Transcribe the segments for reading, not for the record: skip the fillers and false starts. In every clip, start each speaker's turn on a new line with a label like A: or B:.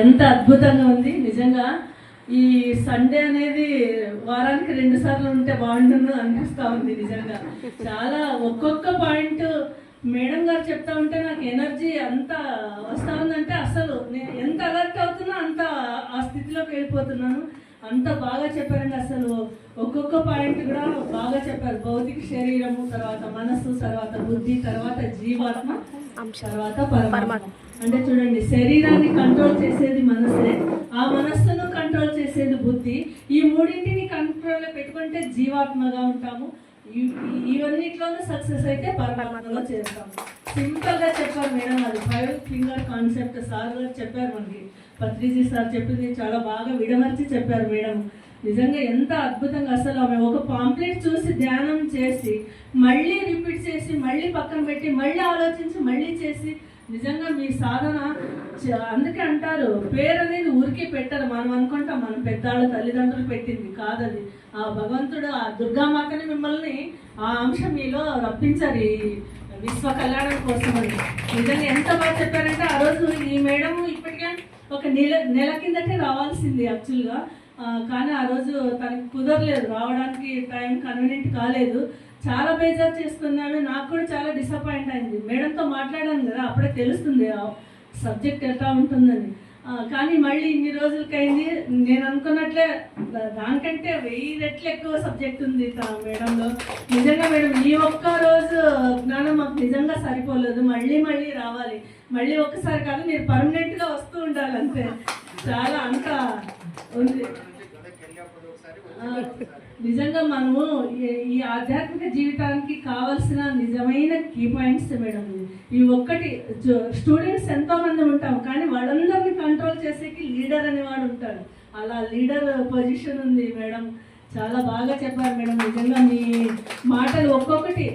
A: ఎంత అద్భుతంగా ఉంది నిజంగా. ఈ సండే అనేది వారానికి 2 సార్లు ఉంటే బాగుంటుందో అనిపిస్తూ ఉంది నిజంగా. చాలా ఒక్కొక్క పాయింట్ మేడం గారు చెప్తా ఉంటే నాకు ఎనర్జీ అంత వస్తూ ఉందంటే అసలు నేను ఎంత అలర్ట్ అవుతున్నా అంత ఆ స్థితిలోకి వెళ్ళిపోతున్నాను. అంత బాగా చెప్పారండి. అసలు ఒక్కొక్క పాయింట్ కూడా బాగా చెప్పారు. భౌతిక శరీరము, తర్వాత మనస్సు, తర్వాత బుద్ధి, తర్వాత జీవాత్మ, తర్వాత పరమాత్మ. అంటే చూడండి, శరీరాన్ని కంట్రోల్ చేసేది మనసే, ఆ మనస్సును కంట్రోల్ చేసేది బుద్ధి. ఈ మూడింటిని కంట్రోల్లో పెట్టుకుంటే జీవాత్మగా ఉంటాము. ఇవన్నిట్లోనూ సక్సెస్ అయితే పరమాత్మలో చేస్తాము. సింపుల్గా చెప్పారు మేడం. అది 5 ఫింగర్ కాన్సెప్ట్ సార్ గారు చెప్పారు. మనకి పత్రిజీ సార్ చెప్పింది చాలా బాగా విడమర్చి చెప్పారు మేడం. నిజంగా ఎంత అద్భుతంగా. అసలు ఆమె ఒక పాంప్లెట్ చూసి ధ్యానం చేసి మళ్ళీ రిపీట్ చేసి మళ్ళీ పక్కన పెట్టి మళ్ళీ ఆలోచించి మళ్ళీ చేసి, నిజంగా మీ సాధన. అందుకే అంటారు పేరు అనేది ఊరికే పెట్టరు. మనం అనుకుంటాం మన పెద్దాళ్ళ తల్లిదండ్రులు పెట్టింది కాదది. ఆ భగవంతుడు, ఆ దుర్గామాతని మిమ్మల్ని ఆ అంశం మీలో రప్పించారు ఈ విశ్వ కళ్యాణం కోసం అని. నిజంగా ఎంత బాగా చెప్పారంటే ఆ రోజు ఈ మేడం ఇప్పటికే ఒక నెల కిందటే రావాల్సింది యాక్చువల్గా. కానీ ఆ రోజు తనకి కుదరలేదు, రావడానికి టైం కన్వీనియంట్ కాలేదు. చాలా బేజారు చేసుకున్నాను. నాకు కూడా చాలా డిసప్పాయింట్ అయింది. మేడంతో మాట్లాడాను కదా, అప్పుడే తెలుస్తుంది సబ్జెక్ట్ ఎట్లా ఉంటుందని. కానీ మళ్ళీ ఇన్ని రోజులకైంది. నేను అనుకున్నట్లే దానికంటే 1000 రెట్లు ఎక్కువ సబ్జెక్ట్ ఉంది మేడంలో. నిజంగా మేడం ఈ ఒక్క రోజు జ్ఞానం మాకు నిజంగా సరిపోలేదు. మళ్ళీ మళ్ళీ రావాలి. మళ్ళీ ఒక్కసారి కాదు, మీరు పర్మనెంట్గా వస్తూ ఉండాలి అంతే. చాలా అంత ఉంది. నిజంగా మనము ఈ ఆధ్యాత్మిక జీవితానికి కావాల్సిన నిజమైన కీ పాయింట్స్ మేడం. ఈ ఒక్కటి, స్టూడెంట్స్ ఎంతో మంది ఉంటాం కానీ వాళ్ళందరినీ కంట్రోల్ చేసేకి లీడర్ అనేవాడు ఉంటాడు. అలా లీడర్ పొజిషన్ ఉంది మేడం. చాలా బాగా చెప్పారు మేడం. నిజంగా మీ మాటలు ఒక్కొక్కటి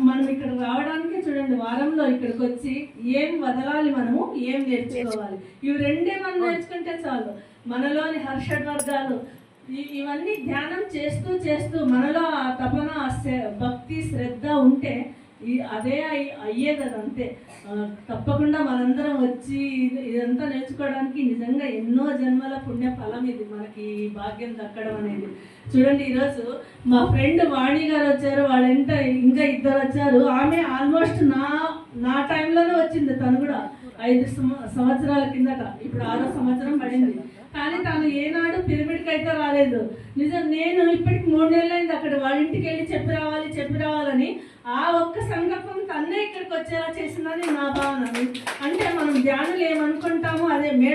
A: మనం ఇక్కడ రావడానికి చూడండి, వారంలో ఇక్కడికి వచ్చి ఏం వదలాలి, మనము ఏం నేర్చుకోవాలి, ఇవి రెండే మనం నేర్చుకుంటే చాలు. మనలోని హర్షడ్వర్గాలు ఇవన్నీ ధ్యానం చేస్తూ చేస్తూ మనలో ఆ తపన, భక్తి, శ్రద్ధ ఉంటే అదే అయ్యేది. అదంతే. తప్పకుండా మనందరం వచ్చి ఇదంతా నేర్చుకోవడానికి నిజంగా ఎన్నో జన్మల పుణ్య ఫలం ఇది, మనకి భాగ్యం దక్కడం అనేది. చూడండి, ఈరోజు మా ఫ్రెండ్ వాణి గారు వచ్చారు. వాళ్ళంట ఇంకా 2 వచ్చారు. ఆమె ఆల్మోస్ట్ నా టైంలోనే వచ్చింది. తను కూడా 5 సంవత్సరాల కిందట, ఇప్పుడు 6వ సంవత్సరం పడింది. కానీ తను ఏనాడు పిరమిడ్కి అయితే రాలేదు. నిజం, నేను ఇప్పటికి 3 నెలలు అయింది అక్కడ వాళ్ళ ఇంటికి వెళ్ళి చెప్పి రావాలని. ఆ ఒక్క సంకల్పం తన్నే ఇక్కడికి వచ్చేలా చేసిందని నా భావన. అంటే మనం ధ్యానులు ఏమనుకుంటామో అదే మేడం.